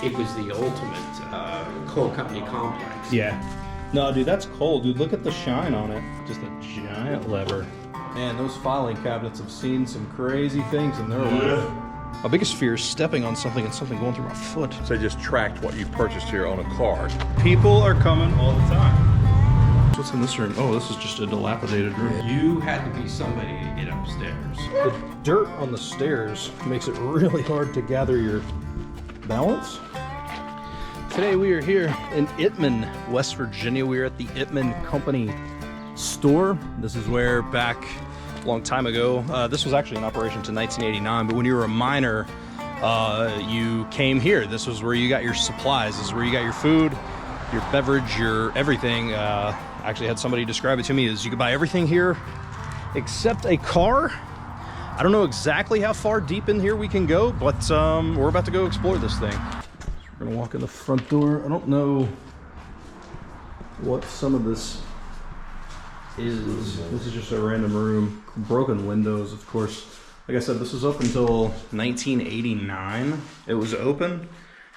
it was the ultimate coal company complex. Yeah. No, dude, that's cool, dude. Look at the shine on it. Just a giant lever. Man, those filing cabinets have seen some crazy things in their life. My biggest fear is stepping on something and something going through my foot. So they just tracked what you purchased here on a card. People are coming all the time. What's in this room? Oh, this is just a dilapidated room. You had to be somebody to get upstairs. The dirt on the stairs makes it really hard to gather your balance. Today we are here in Itman, West Virginia. We are at the Itman Company store. This is where back a long time ago, this was actually in operation to 1989, but when you were a miner, you came here. This was where you got your supplies. This is where you got your food, your beverage, your everything. I actually had somebody describe it to me as you could buy everything here except a car. I don't know exactly how far deep in here we can go, but we're about to go explore this thing. We're gonna walk in the front door. I don't know what some of this is. This is just a random room. Broken windows, of course. Like I said, this was up until 1989. It was open,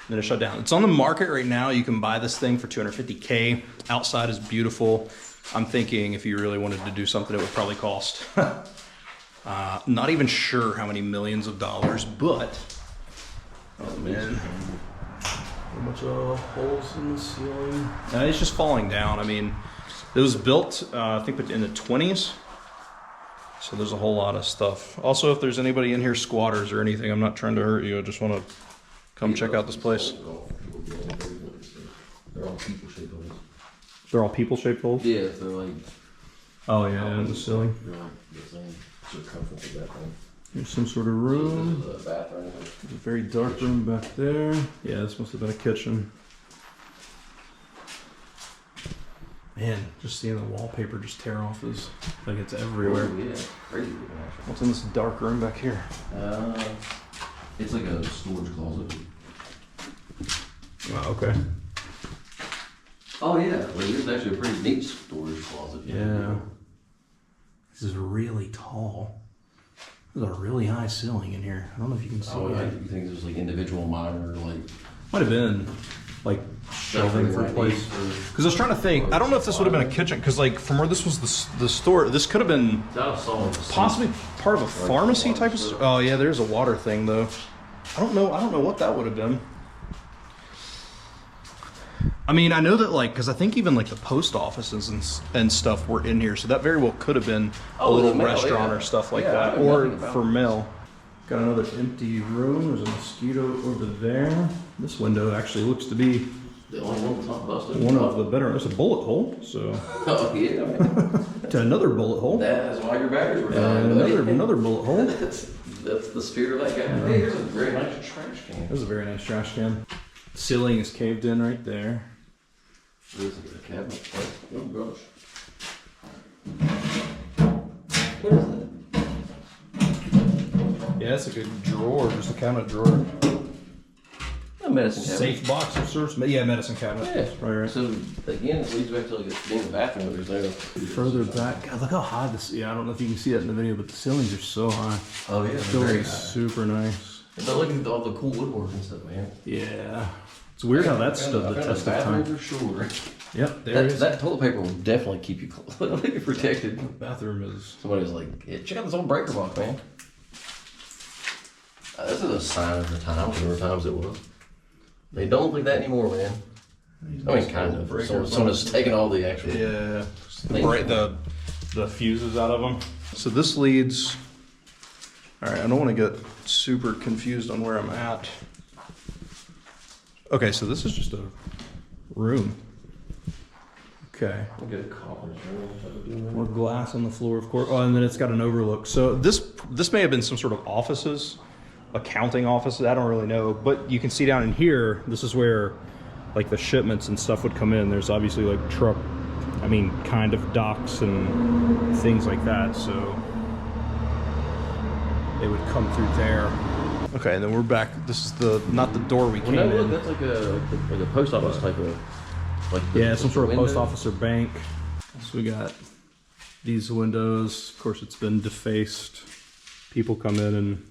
then it shut down. It's on the market right now. You can buy this thing for $250K. Outside is beautiful. I'm thinking if you really wanted to do something, it would probably cost not even sure how many millions of dollars, but oh man. A bunch of holes in the ceiling. It's just falling down. I mean, it was built, I think, in the 20s. So there's a whole lot of stuff. Also, if there's anybody in here, squatters or anything, I'm not trying to hurt you. I just want to come check out this place. They're all people-shaped holes. They're all people-shaped holes? Yeah, they're like... Oh, yeah, in the ceiling. They're like the same circumference of that thing. There's some sort of room. There's a bathroom. There's a very dark room back there. Yeah, this must have been a kitchen. Man, just seeing the wallpaper just tear off is like it's everywhere. Oh, yeah, crazy looking actually. What's in this dark room back here? It's like a storage closet. Oh, okay. Oh yeah, well, it's actually a pretty neat storage closet. Yeah. This is really tall. There's a really high ceiling in here. I don't know if you can see Oh, it. you think there's like individual monitor, like... Might have been like shelving for a place. Because I was trying to think. I don't know if this would have been a kitchen. Because like from where this was the store, this could have been possibly part of a pharmacy type of. Oh yeah, there's a water thing though. I don't know what that would have been. I mean, I know that like, because I think even like the post offices and stuff were in here, so that very well could have been a little restaurant or stuff like that, or for mail. Got another empty room. There's a mosquito over there. This window actually looks to be the only one that's not busted. One of the better. There's a bullet hole. So. Oh yeah. Man. To another bullet hole. That's why your batteries were dying. Another bullet hole. That's the spirit of that guy. Hey, here's a very nice trash can. This is a very nice trash can. The ceiling is caved in right there. This is a cabinet. Oh gosh. What is that? Yeah, it's like a drawer, just a cabinet drawer. A medicine cabinet. Safe box of sorts. Yeah, medicine cabinet. Yeah. Right. So again, it leads back to like being the bathroom over there. Further back, God, look how high this. Yeah, I don't know if you can see that in the video, but the ceilings are so high. Oh yeah, it's very super nice. But look at all the cool woodwork and stuff, man. Yeah, it's weird how that stood the test of time. Sure. Yep, there is. That toilet paper will definitely keep you protected. The bathroom is. Somebody was like, yeah, check out this old breaker box, man. This is a sign of the times. There were times it was. They don't think that anymore, man. I mean, kind of. Someone's taking all the actual. Yeah. The fuses out of them. So this leads. All right, I don't want to get super confused on where I'm at. Okay, so this is just a room. Okay. More glass on the floor, of course. Oh, and then it's got an overlook. So this may have been some sort of offices, accounting offices. I don't really know, but you can see down in here. This is where, like, the shipments and stuff would come in. There's obviously like kind of docks and things like that. So they would come through there. Okay, and then we're back. This is not the door we came in. That's like a post office type of. Yeah, some sort of post office or bank. So we got these windows. Of course, it's been defaced. People come in and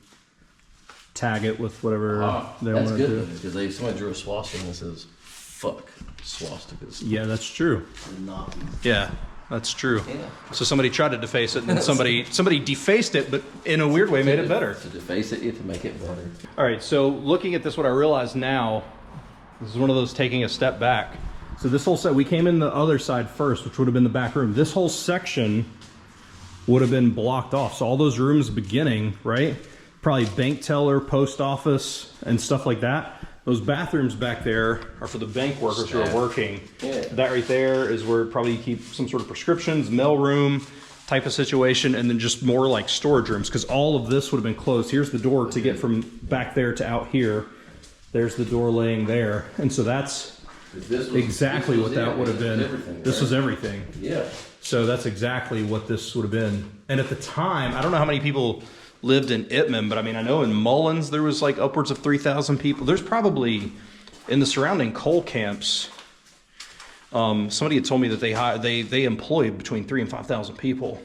tag it with whatever they want That's to good do. because somebody drew a swastika and says "fuck swastikas." Yeah, that's true. Not. Yeah, that's true. Yeah. So somebody tried to deface it, and then somebody defaced it, but in a weird way made it better. To deface it, you have to make it better. All right, so looking at this, what I realize now, this is one of those taking a step back. So this whole set, we came in the other side first, which would have been the back room. This whole section would have been blocked off. So all those rooms beginning, right? Probably bank teller, post office, and stuff like that. Those bathrooms back there are for the bank workers who are working. Yeah. That right there is where probably you keep some sort of prescriptions, mail room type of situation, and then just more like storage rooms, because all of this would have been closed. Here's the door to get from back there to out here. There's the door laying there. And so that's exactly what that would have been. This was everything. Yeah. So that's exactly what this would have been. And at the time, I don't know how many people lived in Itman, but I mean, I know in Mullins there was like upwards of 3,000 people. There's probably in the surrounding coal camps. Somebody had told me that they employed between 3,000 and 5,000 people.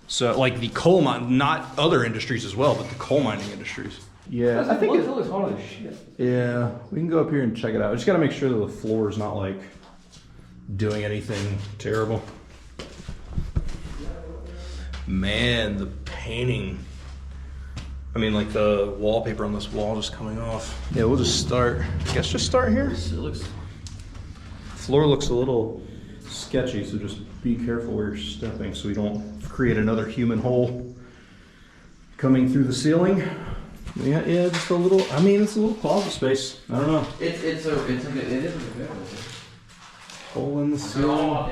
So like the coal mine, not other industries as well, but the coal mining industries. Yeah, I think it looks hard as shit. Yeah, we can go up here and check it out. I just got to make sure that the floor is not like doing anything terrible. Man, the painting. I mean, like the wallpaper on this wall just coming off. Yeah, we'll just start. I guess just start here. It looks. Floor looks a little sketchy, so just be careful where you're stepping so we don't create another human hole coming through the ceiling. Yeah, just a little. I mean, it's a little closet space. I don't know. It is a good Hole in the ceiling.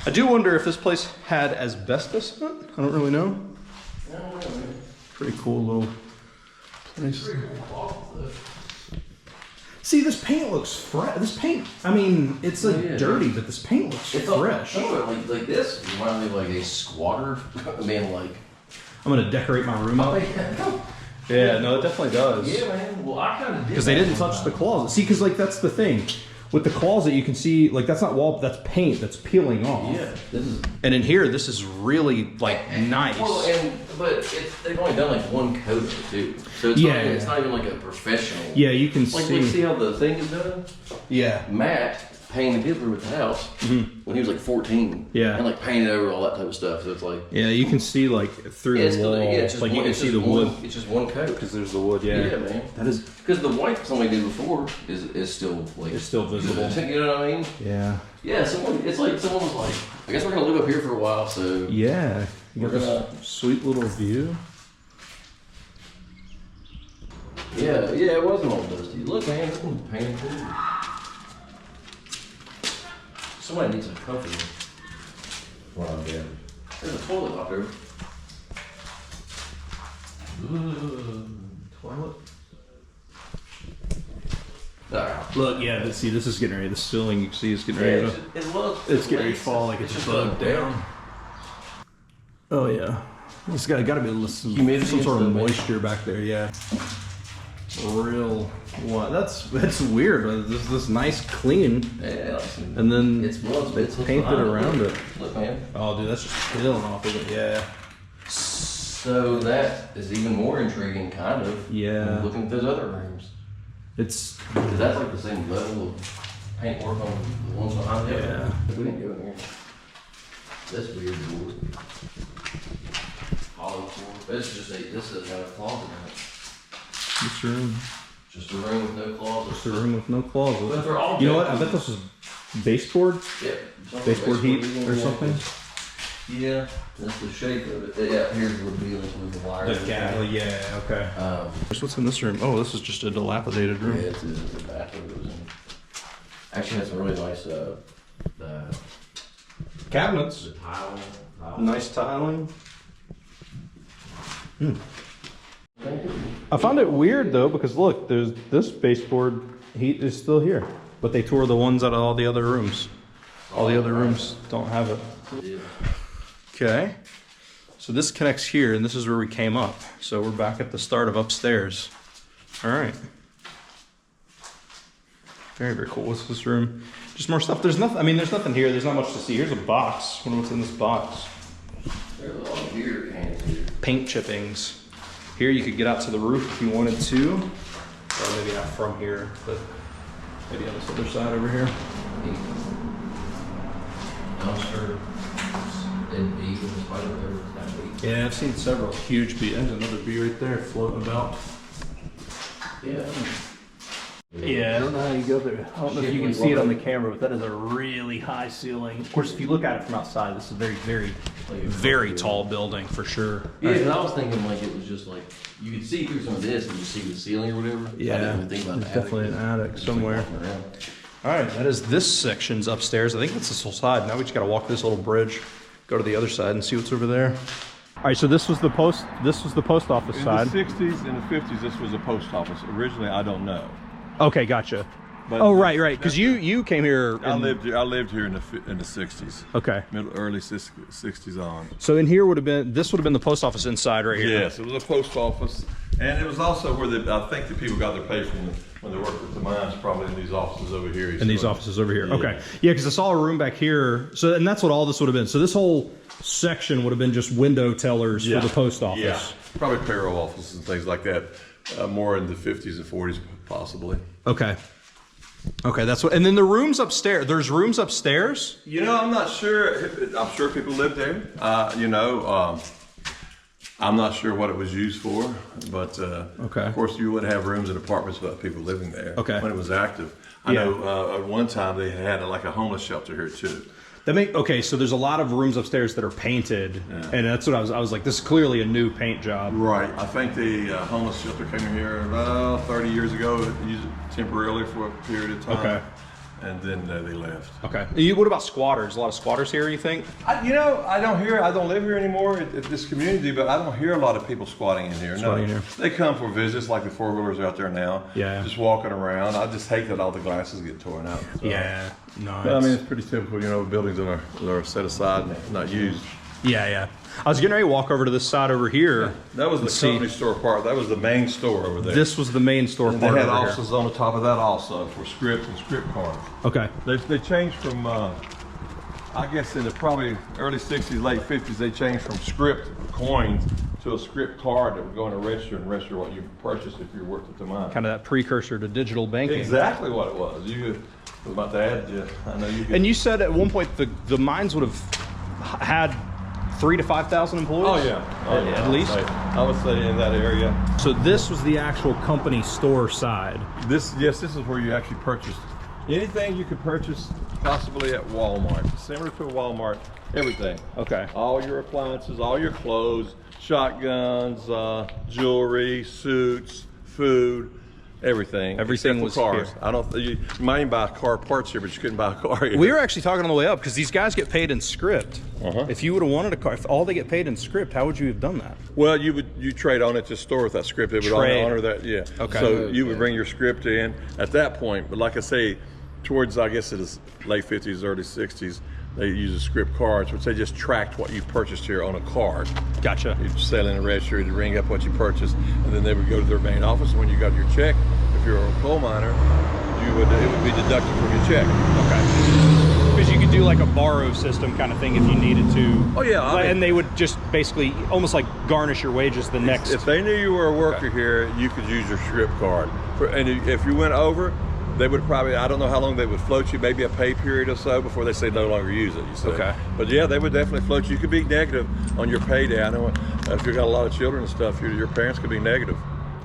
I do wonder if this place had asbestos in it. I don't really know. Pretty cool little place. See, this paint looks fresh. This paint, I mean, it's like dirty, but this paint looks fresh. Like this reminds me of like a squatter. I mean, like. I'm gonna decorate my room up. Yeah, no, it definitely does. Yeah, man. Well, I kind of did. Because they didn't touch the closet. See, because like that's the thing. With the closet, you can see like that's not wall, that's paint that's peeling off. Yeah, this is. And in here, this is really like nice. Well, but they've only done like one coat of it too, so it's it's not even like a professional. Yeah, you can like, see. See how the thing is done. Yeah, Matt painted his room at the house when he was like 14. Yeah, and like painted over all that type of stuff. So it's like you can see like through the wall. Like you can see the wood. It's just one coat because there's the wood. Yeah, man. That is because the white somebody did before is still like it's still visible. You know what I mean? Yeah. Yeah. It's like someone was like, I guess we're gonna live up here for a while, so yeah. You got this sweet little view. Yeah, it wasn't all dusty. Look, man, this one's painted too. Somebody needs a comfy. Wow, yeah. There's a toilet locked over. Toilet. Look, yeah. See, this is getting ready. The ceiling you can see is getting ready. It's getting ready to fall like it's bugged down. Oh yeah, it's got to be some sort of moisture back there. Yeah. Real. What? That's weird. But this nice clean. Yeah. And then it's painted around it. Look, man. Oh, dude, that's just peeling off, isn't it? Yeah. So that is even more intriguing, kind of. Yeah. Looking at those other rooms. It's. Because that's like the same level of paint work on the ones behind there. Yeah. We didn't go in here. That's weird. Hollow floor. This doesn't have a closet in it. This room. Just a room with no closet. Just a room with no closet. But they're all. You know what? I bet this is baseboard. Yeah. Baseboard heat or something. Yeah, that's the shape of it. Yeah, here's where the wires. Yeah, okay. What's in this room? Oh, this is just a dilapidated room. Yeah, it's a bathroom. Actually, has some really nice cabinets. The tile. Nice tiling. I found it weird though because look, there's this baseboard heat is still here, but they tore the ones out of all the other rooms. All the other rooms don't have it. Okay, so this connects here, and this is where we came up. So we're back at the start of upstairs. All right. Very, very cool. What's this room? Just more stuff. There's nothing. I mean, there's nothing here. There's not much to see. Here's a box. I wonder what's in this box. There's a lot of beer cans here. Paint chippings. Here you could get out to the roof if you wanted to, or maybe not from here, but maybe on this other side over here. Dumpster, and bee, Yeah, I've seen several huge bees. There's another bee right there floating about. Yeah. Yeah, I don't know how you go there. I don't know if you can see it on the camera, but that is a really high ceiling. Of course, if you look at it from outside, this is a very, very tall building for sure. Yeah, because I was thinking like it was just like, you could see through some of this and you see the ceiling or whatever. Yeah, I didn't even think about there's the definitely an attic somewhere. Like All right, that is this section's upstairs. I think that's this whole side. Now we just got to walk this little bridge, go to the other side and see what's over there. All right, so this was the post office side. In the 60s and the 50s, this was a post office. Originally, I don't know. Okay, gotcha. But oh, right, because you came here. I lived here in the 60s. Okay. Early 60s on. So in here this would have been the post office inside right here. Yes, it was a post office, and it was also where I think the people got their pay from when they worked at the mines, probably in these offices over here. In these offices over here. Yeah. Okay. Yeah, because I saw a room back here. So, and that's what all this would have been. So this whole section would have been just window tellers for the post office. Yeah, probably payroll offices and things like that. More in the 50s and 40s, possibly. Okay. Okay, that's what. And then the rooms upstairs. There's rooms upstairs. You know, I'm not sure. I'm sure people lived there. I'm not sure what it was used for, but of course you would have rooms and apartments without people living there. Okay. When it was active, I know at one time they had like a homeless shelter here too. Okay, so there's a lot of rooms upstairs that are painted, and that's what I was like, this is clearly a new paint job. Right. I think the homeless shelter came here about 30 years ago, used it temporarily for a period of time. Okay. And then they left. Okay. What about squatters? A lot of squatters here, you think? I don't live here anymore at this community, but I don't hear a lot of people squatting in here. They come for visits, like the four-wheelers out there now. Yeah. Just walking around. I just hate that all the glasses get torn out. So. Yeah. No. But, I mean, it's pretty typical, buildings that are set aside and not used. Yeah. I was getting ready to walk over to this side over here. That was the company store part. That was the main store over there. This was the main store part. They had offices on the top of that also for script and script cards. Okay. They changed from, I guess in the probably early 60s, late 50s, they changed from script coins to a script card that would go in a register and register what you purchased if you worked at the mine. Kind of that precursor to digital banking. Exactly what it was. You was about to add, I know you could. And you said at one point the mines would have had 3,000 to 5,000 employees? Oh yeah. At least? I would say in that area. So this was the actual company store side. This is where you actually purchased anything you could purchase possibly at Walmart. Similar to a Walmart, everything. Okay. All your appliances, all your clothes, shotguns, jewelry, suits, food. Everything was cars. here. You might even buy car parts here, but you couldn't buy a car here. We were actually talking on the way up because these guys get paid in script. If you would have wanted a car, if all they get paid in script, how would you have done that? Well, you trade on it to store with that script. It would honor that. Yeah. Okay. So you would bring your script in at that point. But like I say, towards I guess it is late 50s, early 60s. They use script cards, which they just tracked what you purchased here on a card. Gotcha. You'd sell in a register, you'd ring up what you purchased, and then they would go to their main office. And when you got your check, if you're a coal miner, it would be deducted from your check. Okay. Because you could do like a borrow system kind of thing if you needed to. Oh yeah. And they would just basically almost like garnish your wages the next. If they knew you were a worker here, you could use your script card. And if you went over, they would probably, I don't know how long they would float you, maybe a pay period or so before they say no longer use it. You see. Okay. But yeah, they would definitely float you. You could be negative on your payday. I know if you've got a lot of children and stuff, your parents could be negative.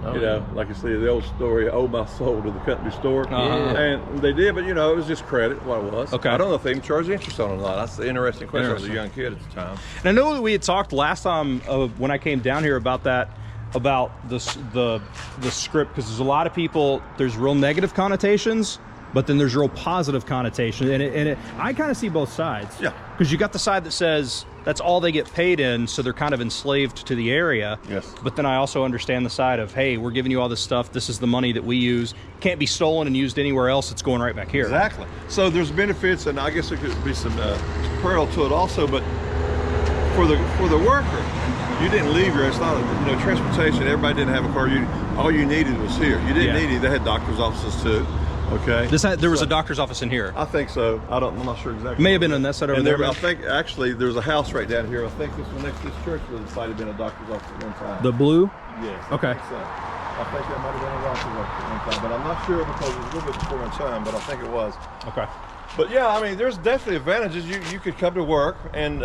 Like you see the old story, "Oh my soul" to the country store. And they did, but it was just credit what it was. Okay. I don't know if they even charged interest on it or not. That's the interesting question. I was a young kid at the time. And I know that we had talked last time when I came down here about that. About the script, because there's a lot of people, there's real negative connotations, but then there's real positive connotations, and I kind of see both sides. Yeah. Because you got the side that says that's all they get paid in, so they're kind of enslaved to the area. Yes. But then I also understand the side of, hey, we're giving you all this stuff. This is the money that we use. Can't be stolen and used anywhere else. It's going right back here. Exactly. So there's benefits, and I guess there could be some parallel to it also. But for the worker, you didn't leave here. It's not transportation. Everybody didn't have a car. All you needed was here. You didn't need it. They had doctor's offices too. Okay. There was a doctor's office in here. I think so. I'm not sure exactly. May have been on that side over there. I think actually there's a house right down here. I think this one next to this church was the site had been a doctor's office at one time. The blue? Yes. Okay. I think that might have been a doctor's office at one time, but I'm not sure because it was a little bit before my time, but I think it was. Okay. But yeah, I mean, there's definitely advantages. You could come to work, and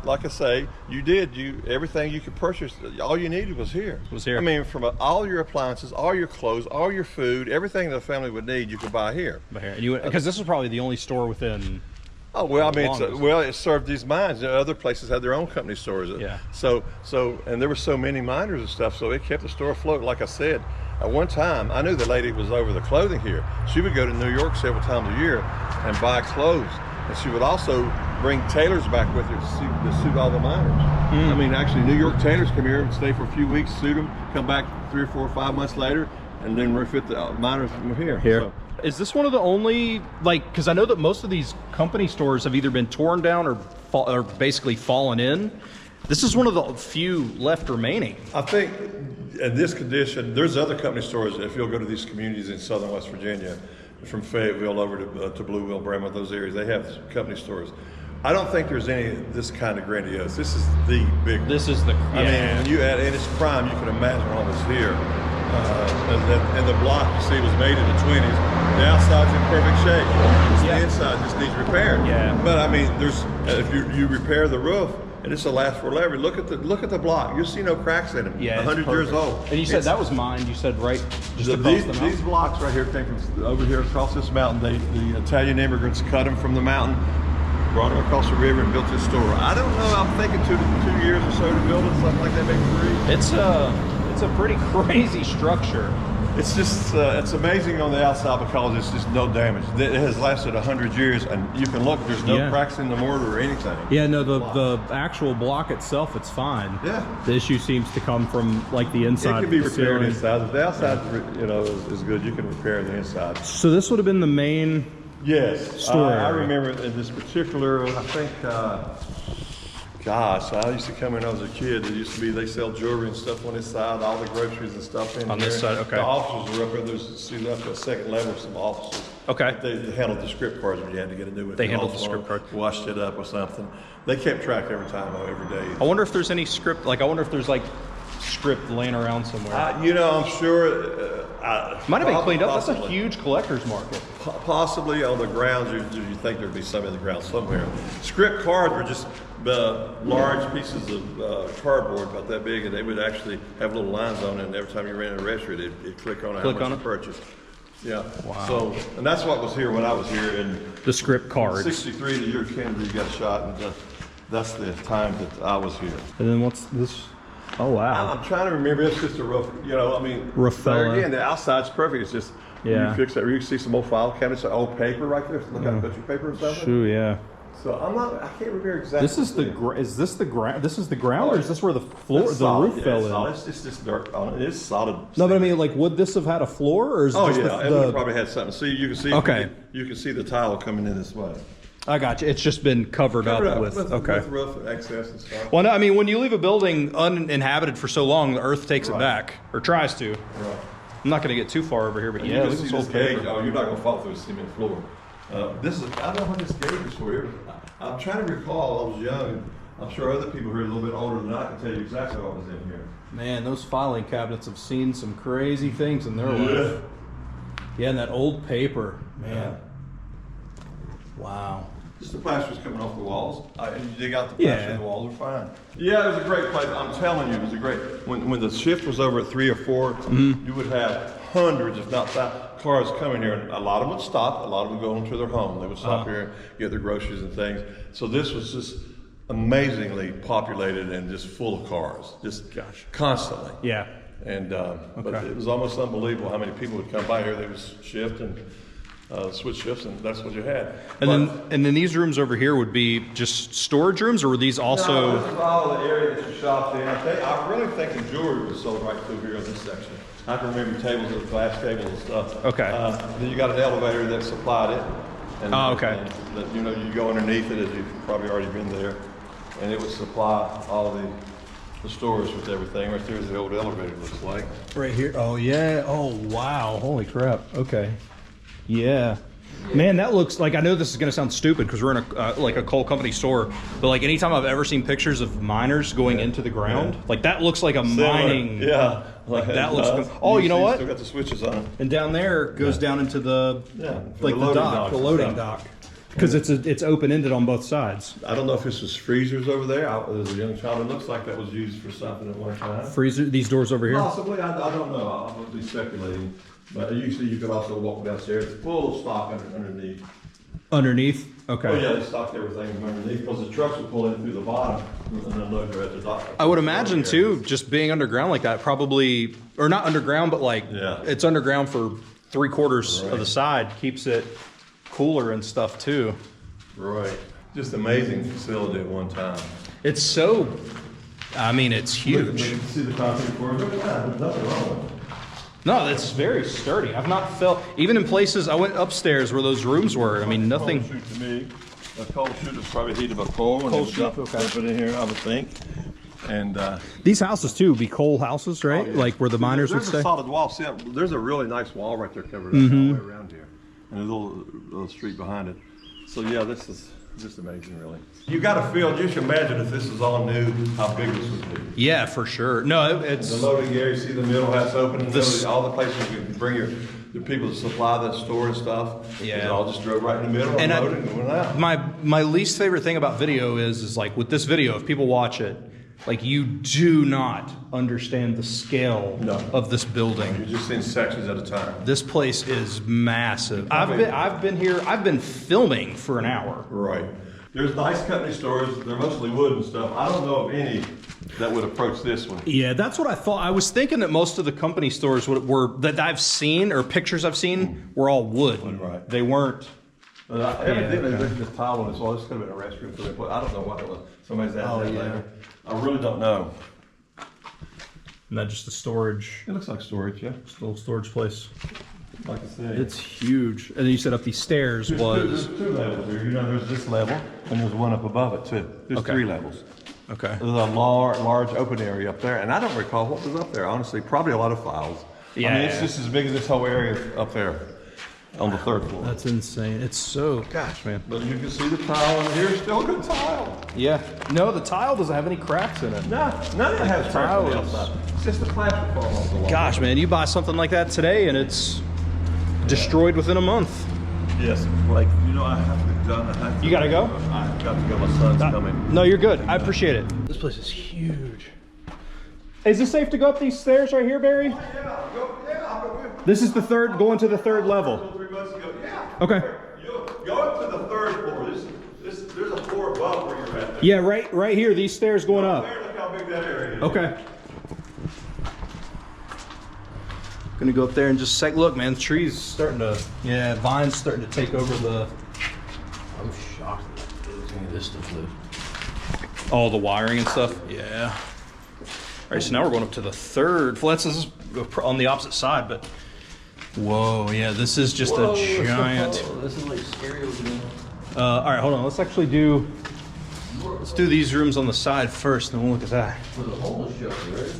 like I say, everything you could purchase, all you needed was here. I mean, from all your appliances, all your clothes, all your food, everything the family would need, you could buy here. Because this is probably the only store within. Oh well, I mean, it served these mines. Other places had their own company stores. Yeah. So, and there were so many miners and stuff, so it kept the store afloat. Like I said, at one time, I knew the lady was over the clothing here. She would go to New York several times a year and buy clothes, and she would also bring tailors back with her to suit all the miners. I mean, actually, New York tailors come here and stay for a few weeks, suit them, come back 3 or 4 or 5 months later, and then refit the miners from here. So. Is this one of the only, because I know that most of these company stores have either been torn down or basically fallen in. This is one of the few left remaining. I think in this condition, there's other company stores. If you'll go to these communities in southern West Virginia, from Fayetteville over to Blue Wheel, Bremen, those areas, they have company stores. I don't think there's any this kind of grandiose. This is the big one. This is the, I mean, when you add in its prime, you can imagine all this here. And the block you see was made in the 20s. The outside's in perfect shape. The inside just needs repaired. Yeah. But I mean, there's if you repair the roof, and this will last forever. Look at the block. You'll see no cracks in it. Yeah, 100 years old. And you said that was mined. You said right just across the mountain. These blocks right here came from over here across this mountain. The Italian immigrants cut them from the mountain, brought them across the river, and built this store. I don't know. I'm thinking 2 years or so to build it, something like that, maybe 3. It's a pretty crazy structure. It's just, it's amazing on the outside because it's just no damage. It has lasted 100 years, and you can look, there's no cracks in the mortar or anything. Yeah, no, the actual block itself, it's fine. Yeah. The issue seems to come from like the inside. It can be repaired inside. If the outside, is good, you can repair the inside. So this would have been the main store. I remember in this particular, I think, gosh, I used to come in when I was a kid. It used to be, they sell jewelry and stuff on this side, all the groceries and stuff in on here. this side, okay. The offices were up there. There's up to a second level of some offices. Okay. They handled the script cards when you had to get a new one. They handled the script card. Washed it up or something. They kept track every time, every day. I wonder if there's any script, I wonder if there's like script laying around somewhere. I'm sure. Might have been cleaned up. That's a huge collector's market. Possibly on the grounds, you think there'd be some in the ground somewhere. Script cards were just large pieces of cardboard about that big, and they would actually have little lines on it, and every time you ran in a restaurant, it'd click on how much you purchased. Yeah. Wow. So, and that's what was here when I was here in the script cards. 63, the year Kennedy got shot, and that's the time that I was here. And then what's this? Oh wow! I'm trying to remember. It's just a rough, rough fella. Again, the outside's perfect. It's just you fix that. You can see some old file cabinets, old paper right there. Look at picture paper or something. Sure, yeah. So I can't remember exactly. This is is this the ground? This is the ground, or is this where the floor, the roof fell in? It's just dirt on it. It's solid. No, but I mean, would this have had a floor, or is it just it would probably had something. See, you can see. Okay. You can see the tile coming in this way. I got you. It's just been covered up with roof and excess and stuff. Well, no, I mean, when you leave a building uninhabited for so long, the earth takes it back, or tries to. Right. I'm not going to get too far over here, but you can see this gauge. Oh, you're not going to fall through the cement floor. I don't know what this gauge is for here. I'm trying to recall. I was young. I'm sure other people who are a little bit older than I can tell you exactly what was in here. Man, those filing cabinets have seen some crazy things in their life. Yeah, and that old paper, man. Yeah. Wow. Just the plaster's coming off the walls. And you dig out the plaster, the walls are fine. Yeah, it was a great place. I'm telling you, it was a great. When the shift was over at 3 or 4, you would have hundreds, if not thousands, cars coming here, and a lot of them would stop. A lot of them would go into their home. They would stop here and get their groceries and things. So this was just amazingly populated and just full of cars, just constantly. Yeah. And but it was almost unbelievable how many people would come by here. They would shift and switch shifts, and that's what you had. And then these rooms over here would be just storage rooms, or were these also? No, this is all the area that you shopped in. I really think the jewelry was sold right through here in this section. I can remember tables with glass tables and stuff. Okay. Then you got an elevator that supplied it. And, okay. And, you go underneath it, as you've probably already been there, and it would supply all the stores with everything. Right there's the old elevator, looks like. Right here. Oh yeah. Oh wow. Holy crap. Okay. Yeah. Man, that looks like, I know this is going to sound stupid because we're in a like a coal company store, but like anytime I've ever seen pictures of miners going into the ground, like that looks like a mining. Yeah. Like that looks. Oh, you know what? Still got the switches on. And down there goes down into the like the the dock, the loading dock, because it's open ended on both sides. I don't know if this was freezers over there. There's a young child. It looks like that was used for something at one time. Freezer. These doors over here. Possibly. I don't know. I'll be speculating. But usually you could also walk downstairs, full of stock underneath. Underneath? Okay. Oh yeah, they stocked everything from underneath because the trucks would pull in through the bottom and unload right at the dock. I would imagine too, just being underground like that, probably, or not underground, but like it's underground for 3/4 of the side, keeps it cooler and stuff too. Right. Just amazing facility at one time. It's so, I mean, it's huge. You can see the concrete floor. There's nothing wrong with it. No, that's very sturdy. I've not felt, even in places, I went upstairs where those rooms were. I mean, nothing. Coal chute to me. A coal chute is probably heated by coal. Coal chute, okay. Put in here, I would think. And these houses too be coal houses, right? Oh, yeah. Like where the miners would stay. There's a solid wall. See, there's a really nice wall right there covered up all the way around here, and a little street behind it. So yeah, this is just amazing, really. You got a feel. You should imagine if this is all new, how big this would be. Yeah, for sure. No, it's the loading area. See the middle hat's open. All the places you can bring the people to supply that store and stuff. Yeah, it all just drove right in the middle and loaded and went out. My least favorite thing about video is like with this video, if people watch it, like you do not understand the scale of this building. You're just in sections at a time. This place is massive. I've been here. I've been filming for an hour. Right. There's nice company stores. They're mostly wood and stuff. I don't know of any that would approach this one. Yeah, that's what I thought. I was thinking that most of the company stores were that I've seen or pictures I've seen were all wood. Right. They weren't. Evidently, there's this tile on this wall. This could have been a restroom for them. I don't know what it was. Somebody's asked that later. I really don't know. Not just the storage. It looks like storage, yeah. Just a little storage place. Like I say. It's huge. And then you said up these stairs was... There's 2 levels here. You know, there's this level, and there's one up above it, too. There's 3 levels. Okay. There's a large open area up there, and I don't recall what was up there, honestly. Probably a lot of files. Yeah. I mean, it's just as big as this whole area up there on the 3rd floor. That's insane. It's so... Gosh, man. But you can see the tile in here. Still a good tile. Yeah. No, the tile doesn't have any cracks in it. None of it has tile on the outside. It's just the plastic fall off the wall. Gosh, man, you buy something like that today, and it's destroyed within a month. Yes. Like, you know, I have to go. You gotta go? I got to go. My son's coming. No, you're good. I appreciate it. This place is huge. Is it safe to go up these stairs right here, Barry? Yeah. This is the 3rd, going to the 3rd level. 3 months ago. Yeah. Okay. Go up to the 3rd floor. There's a floor above where you're at. Yeah, right here. These stairs going up. Look how big that area is. Okay. Gonna go up there and just look, man, the trees starting to, vines starting to take over the... I'm shocked that any of this stuff lives. All the wiring and stuff? Yeah. All right, so now we're going up to the 3rd. Well, this is on the opposite side, but... Whoa, yeah, this is just a giant... This is like scary looking. All right, hold on. Let's actually do... Let's do these rooms on the side first, and we'll look at that. For the homeless shelter, right?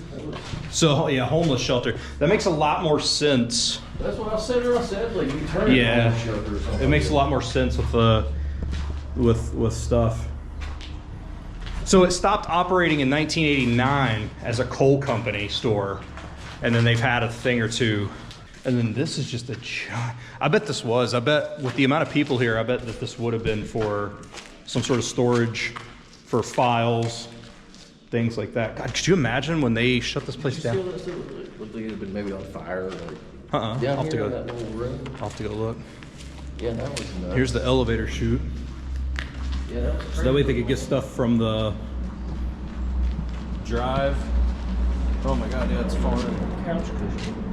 So, yeah, homeless shelter. That makes a lot more sense. That's what I said. Like, you turn it homeless shelter or something. It makes a lot more sense with stuff. So it stopped operating in 1989 as a coal company store, and then they've had a thing or two. And then this is just a giant... I bet with the amount of people here, I bet that this would have been for some sort of storage for files, things like that. God, could you imagine when they shut this place down? Would they have been maybe on fire? I'll have to go. That little room? I'll have to go look. Yeah, that was nuts. Here's the elevator chute. Yeah, that was So that way they could get stuff from the drive. Oh my God, yeah, it's far in. couch cushion.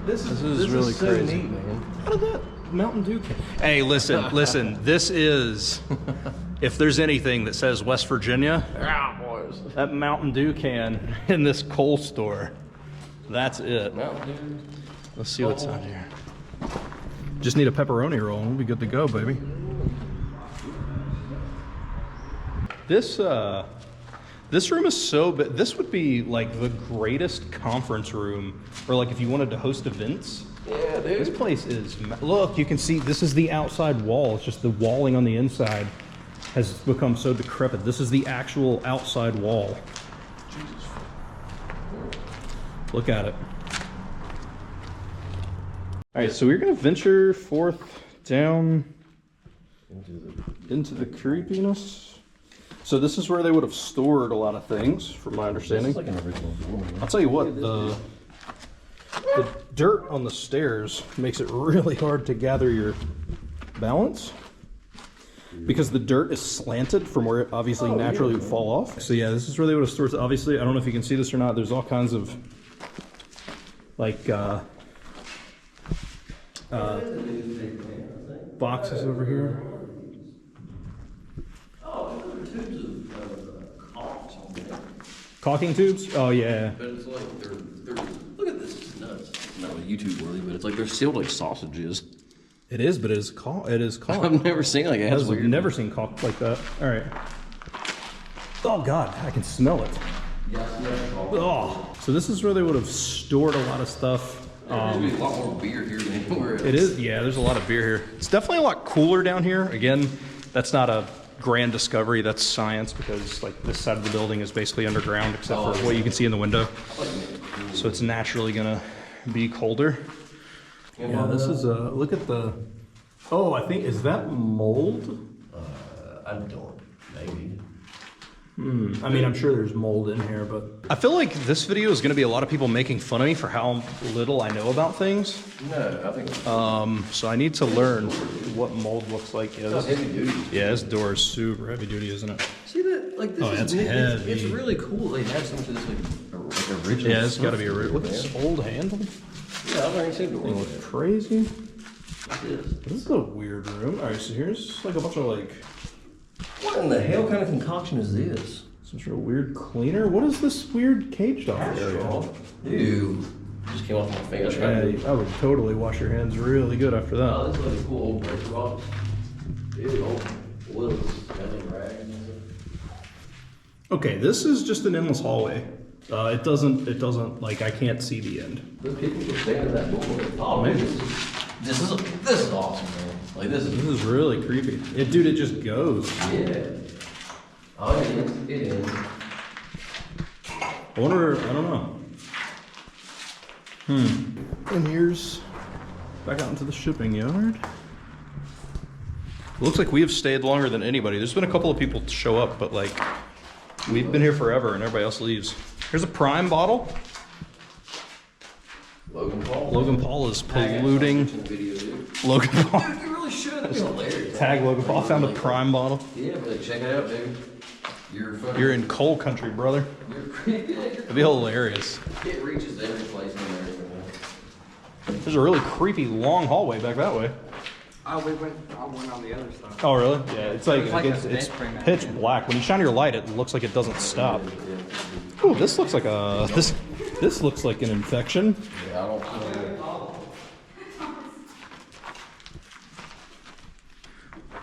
This is really so crazy. neat, man. How did that Mountain Dew can? Hey, listen. This is, if there's anything that says West Virginia, Boys. that Mountain Dew can in this coal store. That's it. Mountain Dew. Let's see what's on here. Just need a pepperoni roll and we'll be good to go, baby. This room is so big. This would be like the greatest conference room, or like if you wanted to host events. Yeah, dude. This place is, look, you can see this is the outside wall. It's just the walling on the inside has become so decrepit. This is the actual outside wall. Jesus. Look at it. All right, so we're gonna venture forth down into the creepiness. So this is where they would have stored a lot of things, from my understanding. Like an original room. I'll tell you what, the dirt on the stairs makes it really hard to gather your balance because the dirt is slanted from where it obviously naturally would fall off. So yeah, this is where they would have stored. Obviously, I don't know if you can see this or not. There's all kinds of like boxes over here. Caulking tubes? Oh yeah. But it's like they're look at this, it's nuts. It's not really YouTube worthy, but it's like they're sealed like sausages. It is, but it is caulk. I've never seen like it. I've never seen caulk like that. All right. Oh God, I can smell it. Oh, so this is where they would have stored a lot of stuff. There's gonna be a lot more beer here than anywhere else. It is, yeah. There's a lot of beer here. It's definitely a lot cooler down here. Again, that's not a grand discovery. That's science because like this side of the building is basically underground except for what you can see in the window. So it's naturally gonna be colder. Yeah, this is look at the. Oh, I think is that mold? I don't. Maybe. I mean, I'm sure there's mold in here, but I feel like this video is going to be a lot of people making fun of me for how little I know about things. No, I think. So I need to learn what mold looks like. Yeah, It's heavy duty. Yeah, this door is super heavy duty, isn't it? See that? Like this Oh, is that's heavy. It's really cool. They have some of this like original. Yeah, it's got to be a stuff. look at this old handle. Yeah, I've already seen the Thing one. looks crazy. This. This is a weird room. All right, so here's like a bunch of like What in the hell kind of concoction is this? some sort of weird cleaner. What is this weird caged off area? Ew. Just came off my finger. Yeah, I would totally wash your hands really good after that. Oh, this is like a cool old breaker box. Ew, old wheels, rags and stuff. Okay, this is just an endless hallway. It doesn't like I can't see the end. Those people just stand in that door. Oh man, this is awesome, man. Like this This is really creepy. Dude, it just goes. yeah. Oh, it is. I wonder, I don't know. And here's back out into the shipping yard. Looks like we have stayed longer than anybody. There's been a couple of people to show up, but like we've been here forever and everybody else leaves. Here's a Prime bottle. Logan Paul. Logan Paul is polluting. Logan Paul. Dude, you really should. That'd be hilarious. Tag Logan Paul. I found a Prime bottle. Yeah, but check it out, dude. You're in coal country, brother. It'd be hilarious. It reaches every place in America, man. There's a really creepy long hallway back that way. Oh, I went on the other side. Oh, really? Yeah, it's like, like it's a vent pitch black. When you shine your light, it looks like it doesn't stop. Ooh, this looks like a this looks like an infection. Yeah, I don't know.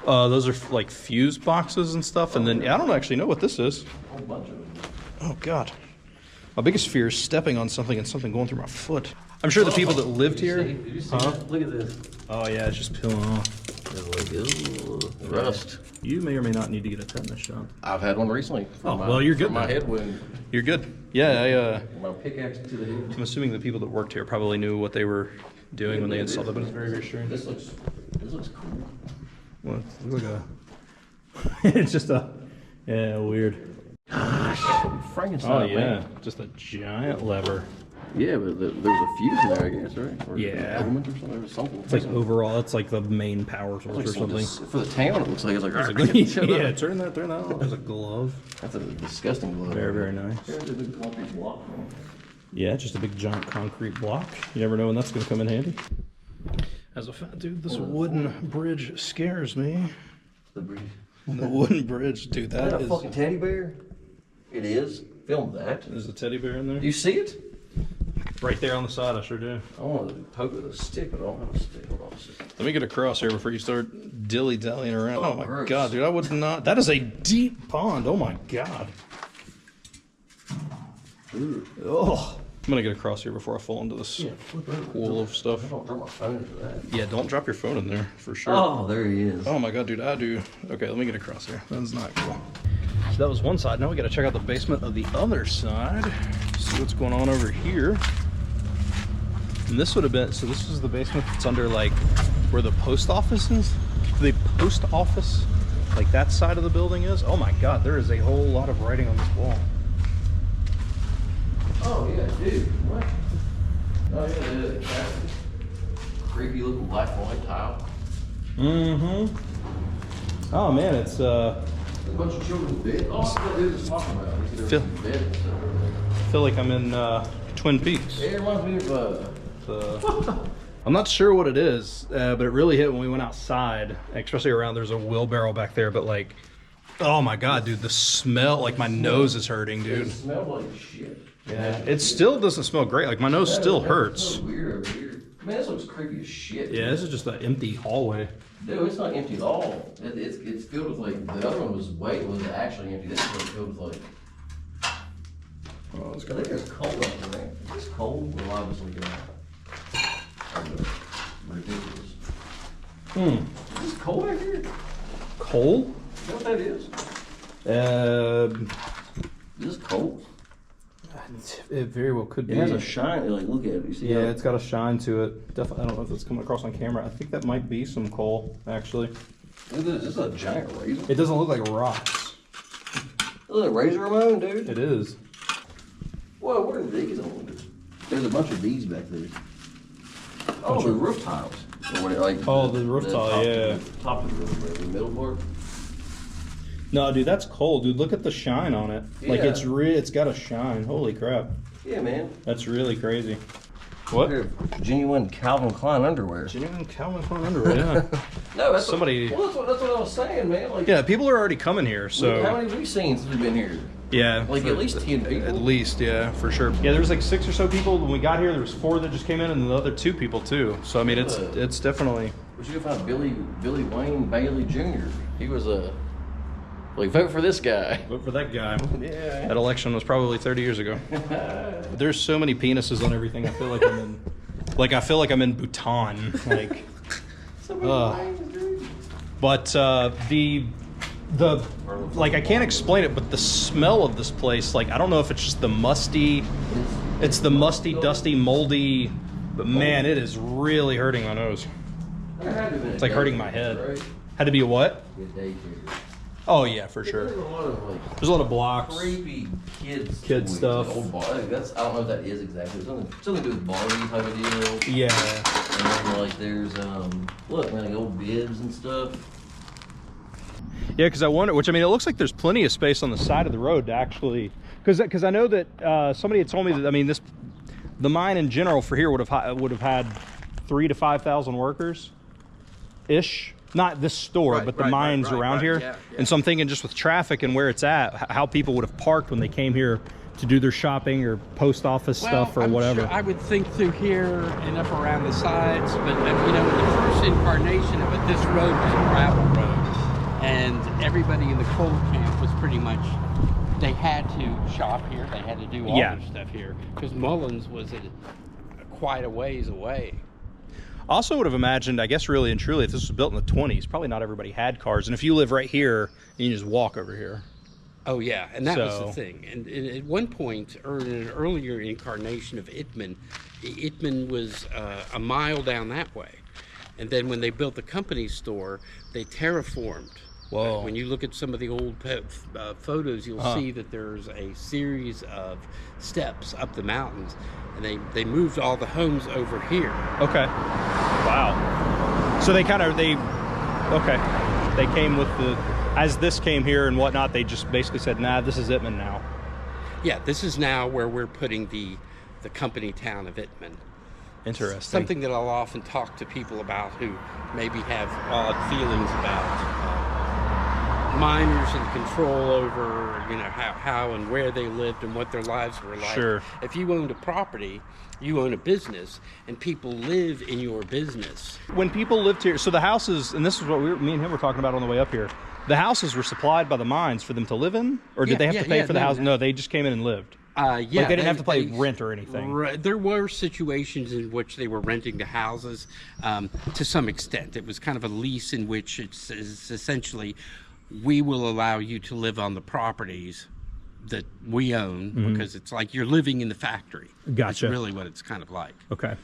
Those are like fuse boxes and stuff, and then I don't actually know what this is. A whole bunch of them. Oh God, my biggest fear is stepping on something and something going through my foot. I'm sure the people that lived here. Did you see that? Look at this. Oh yeah, it's just peeling off. Rust. You may or may not need to get a tetanus shot. I've had one recently. Well, you're good My then. head wound. You're good. Yeah, My pickaxe to the head. I'm assuming the people that worked here probably knew what they were doing when they installed it, but it's very, very strange. This looks cool. Well, it looks like a. It's just a. Yeah, weird. Frankenstein. Oh yeah, just a giant lever. Yeah, but there was a fuse in there, I guess, right? Or Yeah. element or something. There was something. It's like overall, it's like the main power source Like or something. for the town, it looks like it's like. Yeah, turn that on. There's a glove. That's a disgusting glove. Very, very nice. There's a big concrete block, man. Yeah, just a big giant concrete block. You never know when that's gonna come in handy. As a fat dude, this wooden bridge scares me. The bridge. The wooden bridge, dude, Is that that a fucking teddy bear? It is. Film that. There's a teddy bear in there. Do you see it? Right there on the side, I sure do. I want to poke with a stick, but I don't have a stick. Hold on a second. Let me get across here before you start dilly-dallying around. Oh my gross. God, dude, I would not. That is a deep pond. Oh my God. Oh, I'm gonna get across here before I fall into this pool of stuff. Don't drop my phone into that. Yeah, don't drop your phone in there for sure. Oh, there he is. Oh my god, dude, I do. Okay, let me get across here. That's not cool. So that was one side. Now we gotta check out the basement of the other side. See what's going on over here. And this would have been, so this is the basement that's under like where the post office is. The post office, like that side of the building is. Oh my god, there is a whole lot of writing on this wall. Oh yeah, dude. What? Oh yeah, the creepy looking black and white tile. Mm-hmm. Oh man, it's a bunch of children's beds. Oh, what dude is talking about? Feel like I'm in Twin Peaks. Yeah, it reminds me of I'm not sure what it is, but it really hit when we went outside, especially around, there's a wheelbarrow back there, but like, oh my god, dude, the smell, like my nose is hurting, dude. It smelled like shit. Yeah, it still doesn't smell great. Like my nose still hurts. Weird over here. Man, this looks creepy as shit. Yeah, this is just an empty hallway. Dude, it's not empty at all. It's filled with like, the other one was actually empty. This one's filled with like, Oh, it's I think it's cold up there. It's cold. Well, obviously, ridiculous. Is this cold out here? Coal? You know what that is? Is this cold? It very well could be. It has a shine. Like, look at it. You see? Yeah, it's got a shine to it. Definitely. I don't know if it's coming across on camera. I think that might be some coal, actually. Look at this. This is a giant razor. It doesn't look like rocks. Look at a razor Ramon, dude. It is. Whoa, what are these? I wonder. There's a bunch of these back there. Oh, the roof tiles. Oh, the roof tile, yeah. Top of the roof, the middle part. No, dude, that's cold, dude. Look at the shine on it. Yeah. Like it's got a shine. Holy crap. Yeah, man. That's really crazy. What? Genuine Calvin Klein underwear. Genuine Calvin Klein underwear. Yeah. No, that's somebody. Well, that's what I was saying, man. Like, yeah, people are already coming here. So how many have we seen since we've been here? Yeah, like at least 10 people. At least, yeah, for sure. Yeah, there was like 6 or so people when we got here. There was 4 that just came in, and the other 2 people too. So I mean, it's definitely. We should go find Billy Wayne Bailey Jr. He was a. Like, vote for this guy. Vote for that guy. Yeah. That election was probably 30 years ago. There's so many penises on everything. I feel like I'm in. Like I feel like I'm in Bhutan. Like. But the like I can't explain it, but the smell of this place, like I don't know if it's just the musty, it's the musty, dusty, moldy, but man, it is really hurting my nose. It's like hurting my head. Had to be a what? Oh yeah, for sure. There's a lot of blocks. Creepy kid stuff. Old bar. That's, I don't know what that is exactly. Something to do with Barbie type of deal. Yeah. And then like there's look, man, like old bibs and stuff. Yeah, because I wonder, which I mean, it looks like there's plenty of space on the side of the road to actually, because I know that somebody had told me that, I mean, the mine in general for here would have had 3,000 to 5,000 workers, ish. Not this store, but the mines around here. Yeah. And so I'm thinking just with traffic and where it's at, how people would have parked when they came here to do their shopping or post office stuff or whatever. Sure, I would think through here and up around the sides, but you know, in the first incarnation of it, this road was a gravel road, and everybody in the coal camp was pretty much, they had to shop here, they had to do all their stuff here, because Mullins was quite a ways away. I also would have imagined, I guess really and truly, if this was built in the 20s, probably not everybody had cars. And if you live right here, you can just walk over here. Oh, yeah. And that was the thing. And at one point, in an earlier incarnation of Itman, Itman was a mile down that way. And then when they built the company store, they terraformed. Whoa. When you look at some of the old photos, you'll see that there's a series of steps up the mountains. And they moved all the homes over here. Okay. Wow. So they came with as this came here and whatnot, they just basically said, nah, this is Itman now. Yeah, this is now where we're putting the company town of Itman. Interesting. Something that I'll often talk to people about who maybe have odd feelings about miners and control over, you know, how and where they lived and what their lives were like. Sure. If you owned a property, you own a business, and people live in your business. When people lived here, so the houses, and this is what me and him were talking about on the way up here, the houses were supplied by the mines for them to live in? Or did they have to pay for the house? No, they just came in and lived. Yeah, like they didn't have to pay rent or anything. There were situations in which they were renting the houses to some extent. It was kind of a lease in which it's essentially, we will allow you to live on the properties that we own, because it's like you're living in the factory. Gotcha. That's really what it's kind of like. Okay.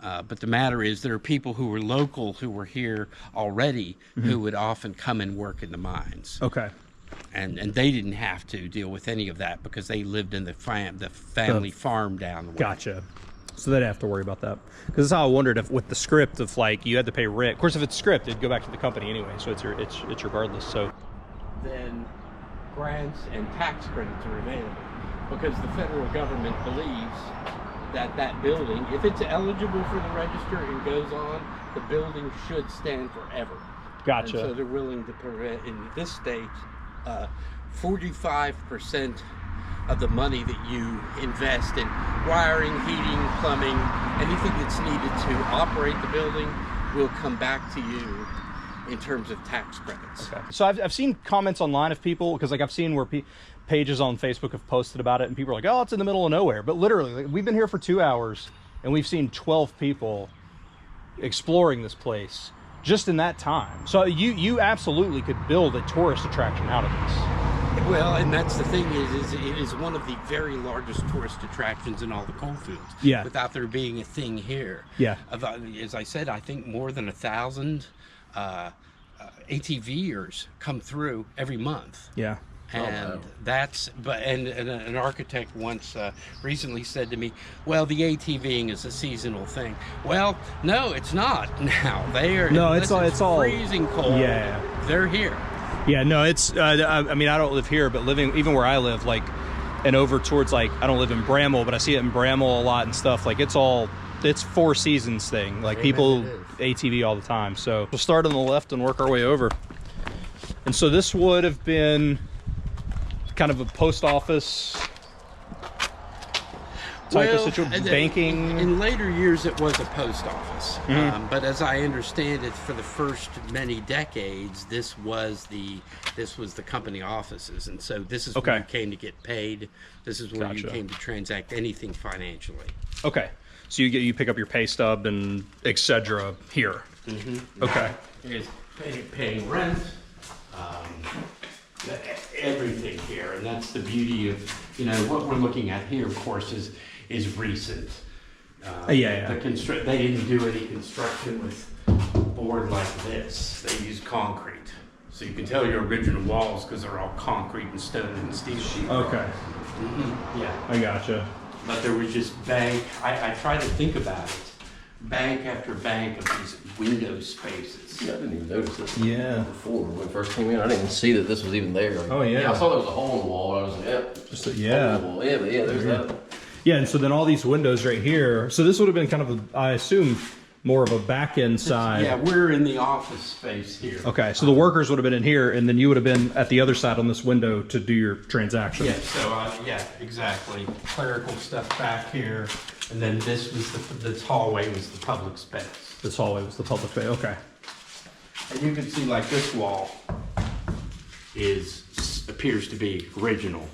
But the matter is, there are people who were local who were here already who would often come and work in the mines. Okay. And they didn't have to deal with any of that because they lived in the family farm down the way. Gotcha. So they didn't have to worry about that. Because that's how I wondered if with the script of like you had to pay rent. Of course, if it's script, it'd go back to the company anyway. So it's regardless. So then grants and tax credits are available because the federal government believes that that building, if it's eligible for the register and goes on, the building should stand forever. Gotcha. And so they're willing to prevent, in this state, 45% of the money that you invest in wiring, heating, plumbing, anything that's needed to operate the building will come back to you in terms of tax credits. Okay. So I've seen comments online of people, because like I've seen where pages on Facebook have posted about it, and people are like, oh, it's in the middle of nowhere. But literally, like, we've been here for 2 hours, and we've seen 12 people exploring this place just in that time. So you absolutely could build a tourist attraction out of this. Well, and that's the thing is it is one of the very largest tourist attractions in all the coal fields. Yeah. Without there being a thing here. Yeah. As I said, I think more than 1,000 ATVers come through every month. Yeah. And an architect once recently said to me, well, the ATVing is a seasonal thing. Well, no, it's not now. They are, no, it's all freezing cold. Yeah. They're here. Yeah, no, it's, I mean, I don't live here, but living, even where I live, like, and over towards, like, I don't live in Bramwell, but I see it in Bramwell a lot and stuff. Like, it's 4 seasons thing. Like, people ATV all the time. So we'll start on the left and work our way over. And so this would have been kind of a post office type of situation, banking. In later years, it was a post office, but as I understand it, for the first many decades, this was the company offices, and so this is where you came to get paid. This is where you came to transact anything financially. Okay, so you pick up your pay stub and etc. here. Okay, it's paying rent. Everything here, and that's the beauty of what we're looking at here. Of course, is recent. The they didn't do any construction with board like this. They used concrete, so you can tell your original walls because they're all concrete and stone and steel sheet. Okay. Yeah, I gotcha. But there was just bank. I try to think about it. Bank after bank of these window spaces. Yeah, I didn't even notice this. Yeah. Before when we first came in, I didn't even see that this was even there. Like, oh yeah. I saw there was a hole in the wall. And I was like, yeah. There's that. Yeah, and so then all these windows right here. So this would have been kind of I assume, more of a back end side. Yeah, we're in the office space here. Okay, so the workers would have been in here, and then you would have been at the other side on this window to do your transaction. Yeah, so yeah, exactly. Clerical stuff back here, and then this was this hallway was the public space. This hallway was the public space. Okay. And you can see like this wall appears to be original.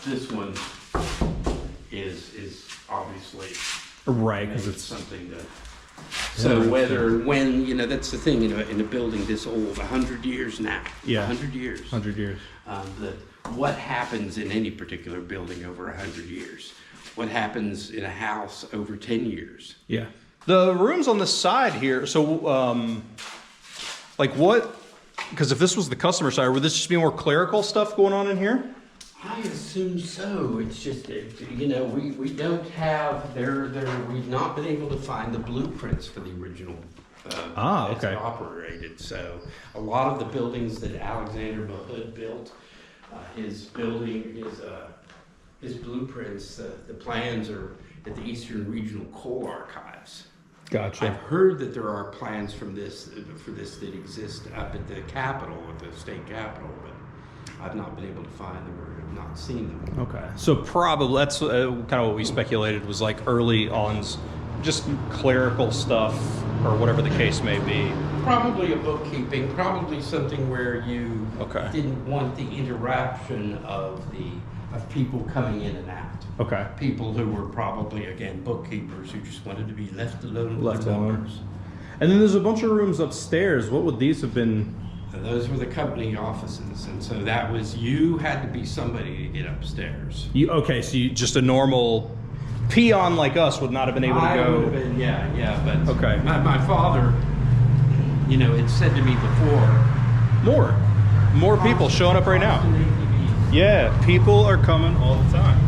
This one is obviously right because it's something that. So when that's the thing, in a building this old, 100 years now. Yeah. 100 years. 100 years. What happens in any particular building over 100 years? What happens in a house over 10 years? Yeah. The rooms on the side here, so like what, because if this was the customer side, would this just be more clerical stuff going on in here? I assume so. It's just, we don't have, we've not been able to find the blueprints for the original as it operated. So a lot of the buildings that Alexander Mahood built, his blueprints, the plans are at the Eastern Regional Coal Archives. Gotcha. I've heard that there are plans for this that exist up at the Capitol, at the state Capitol, but I've not been able to find them or have not seen them. Okay, so probably that's kind of what we speculated was like early on, just clerical stuff or whatever the case may be. Probably a bookkeeping, probably something where you didn't want the interaction of the of people coming in and out. Okay. People who were probably, again, bookkeepers who just wanted to be left alone with their numbers. And then there's a bunch of rooms upstairs. What would these have been? And those were the company offices, and so that was, you had to be somebody to get upstairs. Okay, so just a normal peon like us would not have been able to go. Would have been, yeah, but okay. My father, you know, had said to me before, more people showing up right now. Yeah, people are coming all the time.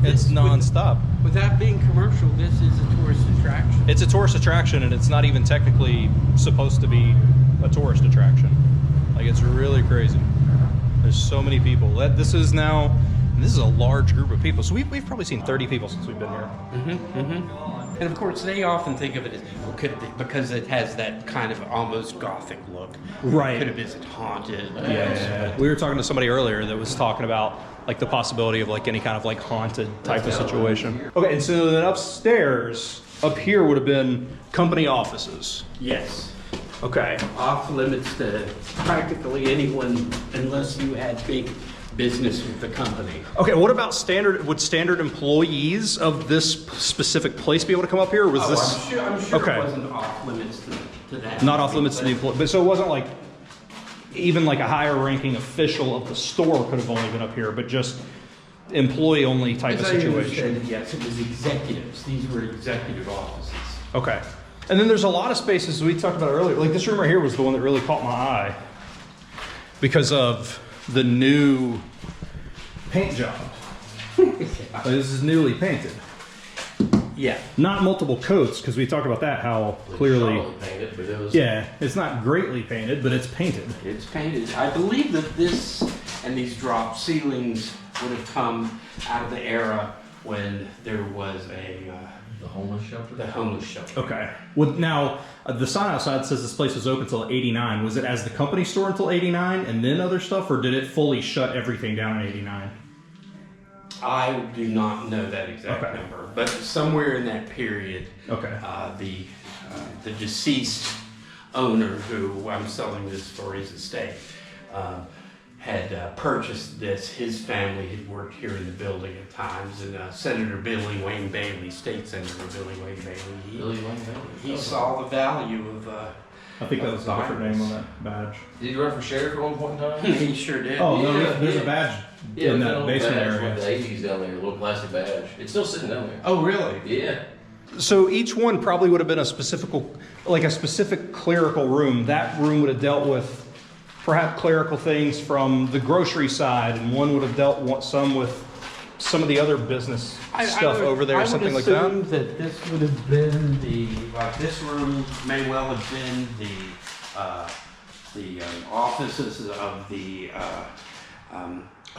It's non-stop. Without being commercial, this is a tourist attraction. It's a tourist attraction, and it's not even technically supposed to be a tourist attraction. Like, it's really crazy. There's so many people. This is a large group of people. So we've probably seen 30 people since we've been here. And of course, they often think of it as, because it has that kind of almost Gothic look. Right. Is it haunted? Yeah. We were talking to somebody earlier that was talking about like the possibility of like any kind of like haunted type of situation. Okay, and so then upstairs, up here would have been company offices. Yes. Okay. Off limits to practically anyone unless you had big business with the company. Okay, what about would standard employees of this specific place be able to come up here? Or was this? I'm sure okay. It wasn't off limits to that. Not off limits to the employee, but so it wasn't like even like a higher ranking official of the store could have only been up here, but just employee only type of situation. Yes, it was executives. These were executive offices. Okay. And then there's a lot of spaces we talked about earlier. Like this room right here was the one that really caught my eye because of the new paint job. This is newly painted. Yeah. Not multiple coats, because we talked about that, how clearly. Painted, but it was... Yeah, it's not greatly painted, but it's painted. It's painted. I believe that this and these drop ceilings would have come out of the era when there was the homeless shelter? The homeless shelter. Okay. Well, now, the sign outside says this place was open until 89. Was it as the company store until 89 and then other stuff, or did it fully shut everything down in 89? I do not know that exact number, but somewhere in that period, the deceased owner, who I'm selling this for his estate, had purchased this. His family had worked here in the building at times, and Senator Billy Wayne Bailey, State Senator Billy Wayne Bailey, he saw the value of. I think that was a different name on that badge. Did he run for sheriff at one point in time? He sure did. Oh, no, there's a badge in that basement area. The 80s down there, a little plastic badge. It's still sitting down there. Oh, really? Yeah. So each one probably would have been a specific clerical room. That room would have dealt with perhaps clerical things from the grocery side, and one would have dealt some with some of the other business stuff over there, something like that. I would assume that this would have been this room may well have been the offices of the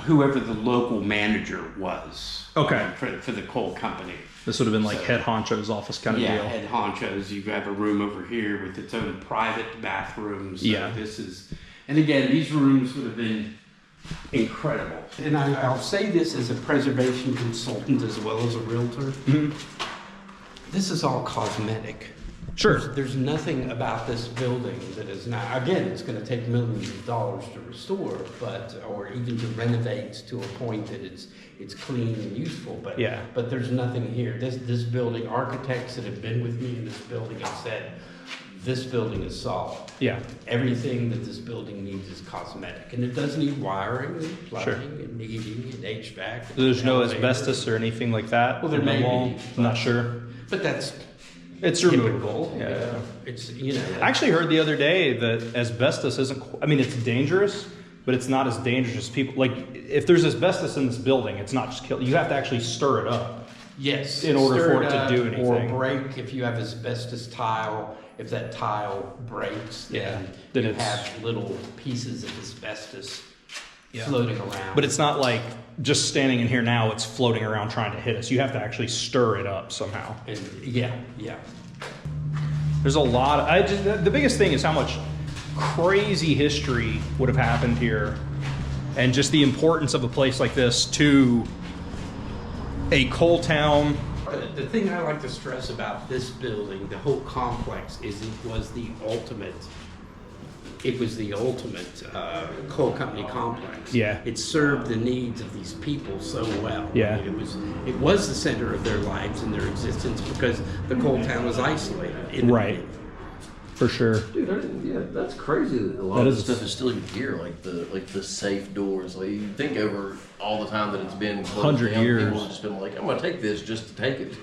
whoever the local manager was. Okay. For the coal company. This would have been like head honcho's office kind of deal. Yeah, head honcho's. You have a room over here with its own private bathrooms. So yeah. And again, these rooms would have been incredible. And I'll say this as a preservation consultant as well as a realtor. Mm-hmm. This is all cosmetic. Sure. There's nothing about this building that is not, again, it's going to take millions of dollars to restore, or even to renovate to a point that it's clean and useful. But yeah. But there's nothing here. This building, architects that have been with me in this building have said, this building is solid. Yeah. Everything that this building needs is cosmetic, and it does need wiring and plumbing and heating and HVAC. There's no asbestos or anything like that. Well, there may be. I'm not sure. But it's removable. Yeah. It's I actually heard the other day that asbestos isn't. I mean, it's dangerous, but it's not as dangerous as people. Like, if there's asbestos in this building, it's not just kill. You have to actually stir it up. Yes. In order for it to do anything. Or break if you have asbestos tile. If that tile breaks, then you have little pieces of asbestos floating around. But it's not like just standing in here now, it's floating around trying to hit us. You have to actually stir it up somehow. And yeah. There's a lot of, the biggest thing is how much crazy history would have happened here, and just the importance of a place like this to a coal town The thing I like to stress about this building, the whole complex, is it was the ultimate. It was the ultimate coal company complex. Yeah. It served the needs of these people so well. Yeah. I mean, it was the center of their lives and their existence because the coal town was isolated. Right. For sure. Dude, that's crazy that a lot of this stuff is still even here, like the safe doors. Like you think over all the time that it's been 100 years. People have just been like, I'm gonna take this just to take it.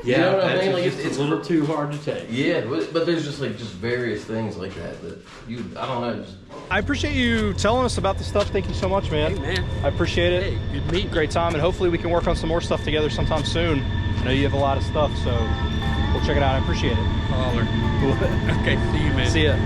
Yeah, you know what I mean? Like it's a little too hard to take. Yeah, but there's just various things like that I don't know. I appreciate you telling us about this stuff. Thank you so much, man. Hey, man. I appreciate it. Hey, good meeting. Great time, and hopefully we can work on some more stuff together sometime soon. I know you have a lot of stuff, so we'll check it out. I appreciate it. Holler. Okay, see you, man. See ya.